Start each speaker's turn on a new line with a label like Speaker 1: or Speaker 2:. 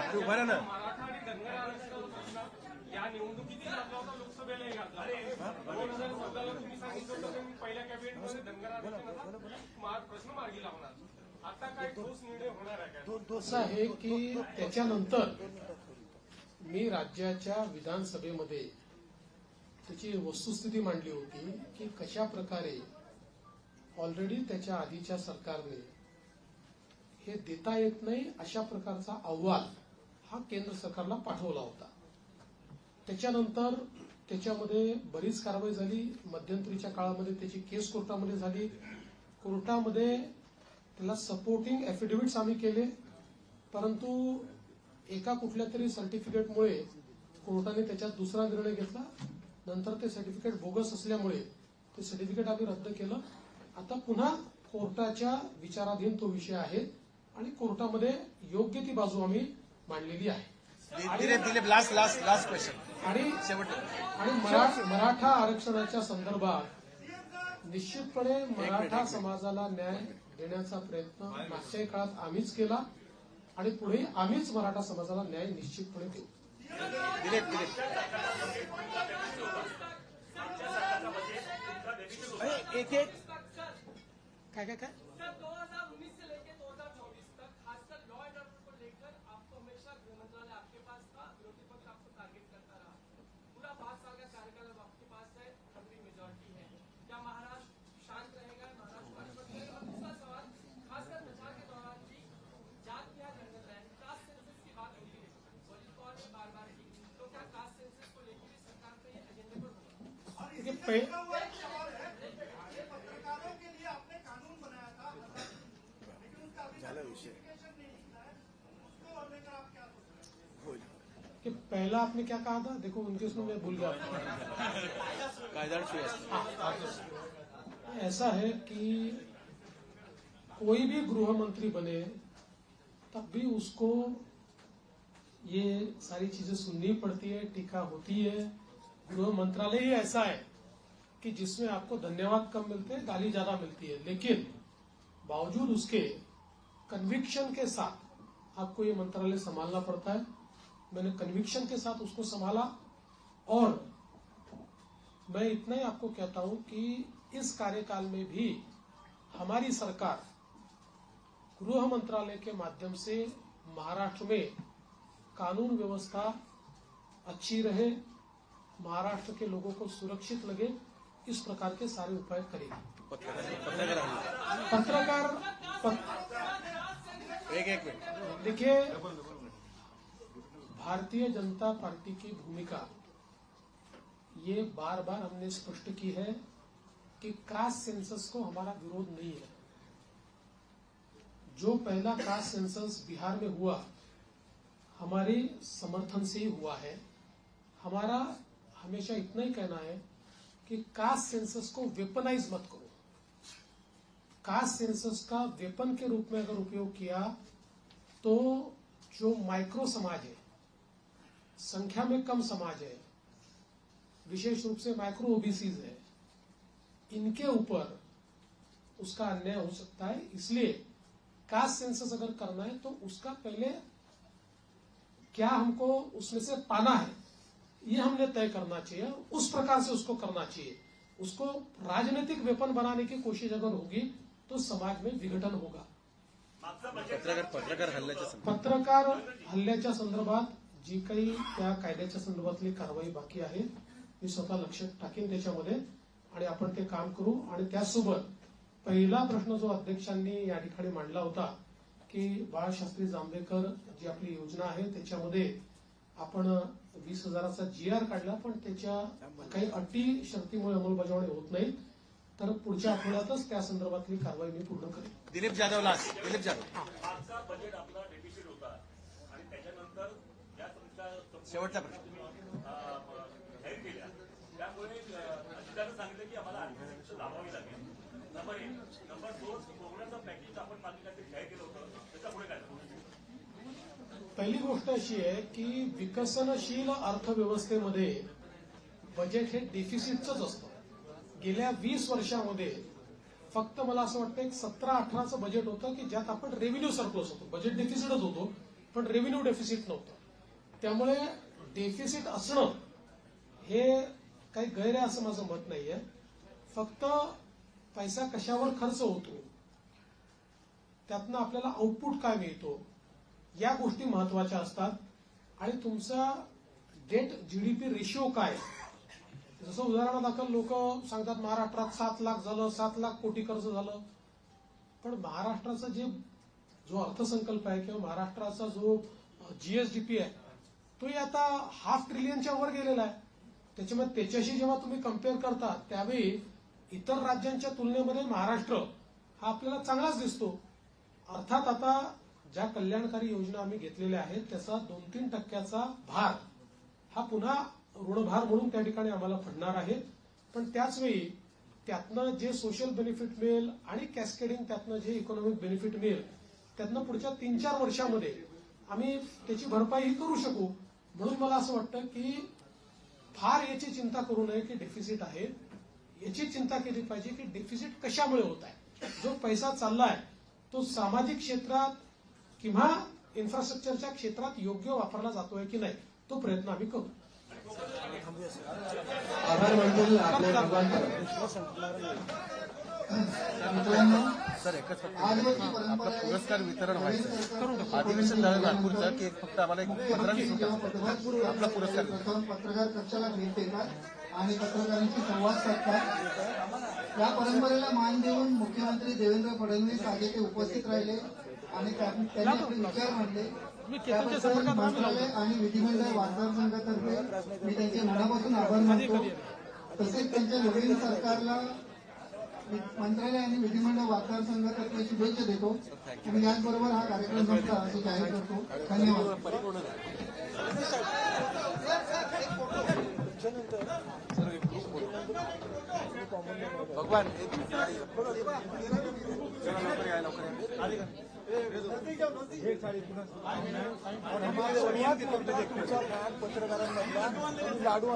Speaker 1: बरं ना.
Speaker 2: मराठा आणि धनगर आरक्षणाचा प्रश्न या निवडणुकीत आपला होता, लोकसभेलाही घातला. 2014ला तुम्ही सांगितलं होतं की पहिल्या कॅबिनेटमध्ये धनगर आरक्षणाचा प्रश्न मार्गी लावणार. आता काय ठोस निर्णय होणार आहे का?
Speaker 3: असं आहे की त्याच्यानंतर मी राज्याच्या विधानसभेमध्ये त्याची वस्तुस्थिती मांडली होती की कशा प्रकारे ऑलरेडी त्याच्या आधीच्या सरकारने हे देता येत नाही अशा प्रकारचा अहवाल हा केंद्र सरकारला पाठवला होता. त्याच्यानंतर त्याच्यामध्ये बरीच कारवाई झाली. मध्यंतरीच्या काळामध्ये त्याची केस कोर्टामध्ये झाली. कोर्टामध्ये त्याला सपोर्टिंग एफिडेव्हिट्स आम्ही केले, परंतु एका कुठल्या तरी सर्टिफिकेटमुळे कोर्टाने त्याच्यात दुसरा निर्णय घेतला. नंतर ते सर्टिफिकेट बोगस असल्यामुळे ते सर्टिफिकेट आम्ही रद्द केलं. आता पुन्हा कोर्टाच्या विचाराधीन तो विषय आहे आणि कोर्टामध्ये योग्य ती बाजू आम्ही मांडलेली आहे.
Speaker 1: लास्ट क्वेश्चन
Speaker 3: आणि मराठा आरक्षणाच्या संदर्भात निश्चितपणे मराठा समाजाला न्याय देण्याचा प्रयत्न मागच्या काळात आम्हीच केला आणि पुढे आम्हीच मराठा समाजाला न्याय निश्चितपणे देऊ.
Speaker 1: एक एक
Speaker 3: काय काय काय
Speaker 4: 2019 से लेकर 2024 तक खासकर लॉ एंड ऑर्डर को लेकर आपको हमेशा गृह मंत्रालय आपके पास था, विरोधी पक्ष आपको टारगेट करता रहा. पूरा 5 साल का कार्यकाल अब आपके पास है, मंत्री मेजोरिटी है. क्या महाराष्ट्र शांत रहेगा? महाराष्ट्र पानीपत करेगा? और दूसरा सवाल, खासकर प्रचार के दौरान भी जात के यहाँ जंगल रहे, कास्ट सेंसस की बात होती है, वजीर कौर ने बार-बार की. तो क्या कास्ट सेंसस को लेकर भी सरकार का ये एजेंडे पर होगा?
Speaker 5: पत्रकारों के लिए आपने कानून बनाया था, लेकिन उसका अभी नोटिफिकेशन नहीं निकला है, उसको लेकर आप क्या सोच रहे हैं?
Speaker 3: कि पहला आपने क्या कहा था? देखो उनके उसमें मैं भूल गया. ऐसा है कि कोई भी गृह मंत्री बने तब भी उसको ये सारी चीजें सुननी पड़ती है, टीका होती है. गृह मंत्रालय ही ऐसा है कि जिसमें आपको धन्यवाद कम मिलते हैं, गाली ज्यादा मिलती है, लेकिन बावजूद उसके कन्विक्शन के साथ आपको ये मंत्रालय संभालना पड़ता है. मैंने कन्विक्शन के साथ उसको संभाला और मैं इतना ही आपको कहता हूं कि इस कार्यकाल में भी हमारी सरकार गृह मंत्रालय के माध्यम से महाराष्ट्र में कानून व्यवस्था अच्छी रहे, महाराष्ट्र के लोगों को सुरक्षित लगे, इस प्रकार के सारे उपाय करेगी. पत्रकार
Speaker 1: एक मिनट
Speaker 3: देखिए, भारतीय जनता पार्टी की भूमिका ये बार बार हमने स्पष्ट की है कि कास्ट सेंसस को हमारा विरोध नहीं है. जो पहला कास्ट सेंसस बिहार में हुआ हमारे समर्थन से ही हुआ है. हमारा हमेशा इतना ही कहना है कि कास्ट सेंसस को वेपनाइज मत करो. कास्ट सेंसस का वेपन के रूप में अगर उपयोग किया तो जो माइक्रो समाज है, संख्या में कम समाज है, विशेष रूप से माइक्रो ओबीसीज है, इनके ऊपर उसका अन्याय हो सकता है. इसलिए कास्ट सेंसस अगर करना है तो उसका पहले क्या हमको उसमें से पाना है ये हमने तय करना चाहिए, उस प्रकार से उसको करना चाहिए. उसको राजनीतिक वेपन बनाने की कोशिश अगर होगी तो समाज में विघटन होगा. पत्रकार हल्ल्याच्या संदर्भात जी काही त्या कायद्याच्या संदर्भातली कारवाई बाकी आहे मी स्वतः लक्ष टाकेन त्याच्यामध्ये आणि आपण ते काम करू. आणि त्यासोबत पहिला प्रश्न जो अध्यक्षांनी या ठिकाणी मांडला होता की बाळशास्त्री जांभेकर जी आपली योजना आहे त्याच्यामध्ये आपण 20,000चा GR काढला, पण त्याच्या काही अटी शर्तीमुळे अंमलबजावणी होत नाही, तर पुढच्या आठवड्यातच त्या संदर्भातली कारवाई मी पूर्ण करेन.
Speaker 1: दिलीप जाधव
Speaker 6: मागचा बजेट आपला डेफिसिट होता आणि त्याच्यानंतर या तुमच्या
Speaker 1: शेवटचा प्रश्न
Speaker 6: जाहीर केल्या, त्यामुळे अधिकाऱ्यांनी सांगितलं की आम्हाला आर्थिक शिक्षा लावावी लागेल. नंबर 1. नंबर 2, कोरोनाचं पॅकेज आपण मागे काहीतरी जाहीर केलं होतं, त्याच्यामुळे काय झालं?
Speaker 3: पहिली गोष्ट अशी आहे की विकसनशील अर्थव्यवस्थेमध्ये बजेट हे डेफिसिटचंच असतं. गेल्या 20 वर्षामध्ये फक्त मला असं वाटतं एक 17-18चं बजेट होतं की ज्यात आपण रेव्हेन्यू सरप्लस होतो, बजेट डेफिसिटच होतो, पण रेव्हेन्यू डेफिसिट नव्हतं. त्यामुळे डेफिसिट असणं हे काही गैर आहे असं माझं मत नाहीये. फक्त पैसा कशावर खर्च होतो, त्यातनं आपल्याला आउटपुट काय मिळतो, या गोष्टी महत्वाच्या असतात. आणि तुमचा डेट जीडीपी रेशिओ काय. जसं उदाहरणादाखल लोक सांगतात महाराष्ट्रात 7 लाख झालं, 7 लाख कोटी कर्ज झालं. पण महाराष्ट्राचा जो अर्थसंकल्प आहे किंवा महाराष्ट्राचा जो जीएसडीपी आहे तोही आता ½ ट्रिलियनच्या वर गेलेला आहे. त्याच्यामुळे त्याच्याशी जेव्हा तुम्ही कम्पेअर करता त्यावेळी इतर राज्यांच्या तुलनेमध्ये महाराष्ट्र हा आपल्याला चांगलाच दिसतो. अर्थात आता ज्या कल्याणकारी योजना आम्ही घेतलेल्या आहेत त्याचा 2-3% भार हा पुन्हा ऋणभार म्हणून त्या ठिकाणी आम्हाला पडणार आहे. पण त्याचवेळी त्यातनं जे सोशल बेनिफिट मिळेल आणि कॅस्केडिंग त्यातनं जे इकॉनॉमिक बेनिफिट मिळेल त्यातनं पुढच्या 3-4 वर्षामध्ये आम्ही त्याची भरपाई करू शकू. म्हणून मला असं वाटतं की फार याची चिंता करू नये की डेफिसिट आहे. याची चिंता केली पाहिजे की डेफिसिट कशामुळे होत आहे. जो पैसा चाललाय तो सामाजिक क्षेत्रात किंवा इन्फ्रास्ट्रक्चरच्या क्षेत्रात योग्य वापरला जातोय की नाही, तो प्रयत्न आम्ही करू.
Speaker 7: आभार मानतील आपल्या मित्रांनो,
Speaker 1: सर एकच फक्त
Speaker 7: आजवरची
Speaker 1: आपलं
Speaker 7: परंपरा आहे.
Speaker 1: पुरस्कार वितरण व्हायचं. अधिवेशन झालं नागपूरचं की फक्त आम्हाला एक 15-20 मिनिटं आपला पुरस्कार
Speaker 7: प्रथम पत्रकार कक्षाला भेट देतात आणि पत्रकारांशी संवाद साधतात. या परंपरेला मान देऊन मुख्यमंत्री देवेंद्र फडणवीस आज येथे उपस्थित राहिले आणि त्यांनी आपले विचार मांडले. त्याबद्दल मंत्रालय आणि विधिमंडळ वार्ताहर संघातर्फे मी त्यांचे मनापासून आभार मानतो. तसेच त्यांच्या नवीन सरकारला मंत्रालय आणि विधिमंडळ वार्ताहर संघातर्फे शुभेच्छा देतो आणि याचबरोबर हा कार्यक्रम संपला असं जाहीर करतो. धन्यवाद.
Speaker 1: भगवान चला लवकर या, लवकर या. और हमारे पत्रकारांमधला लाडू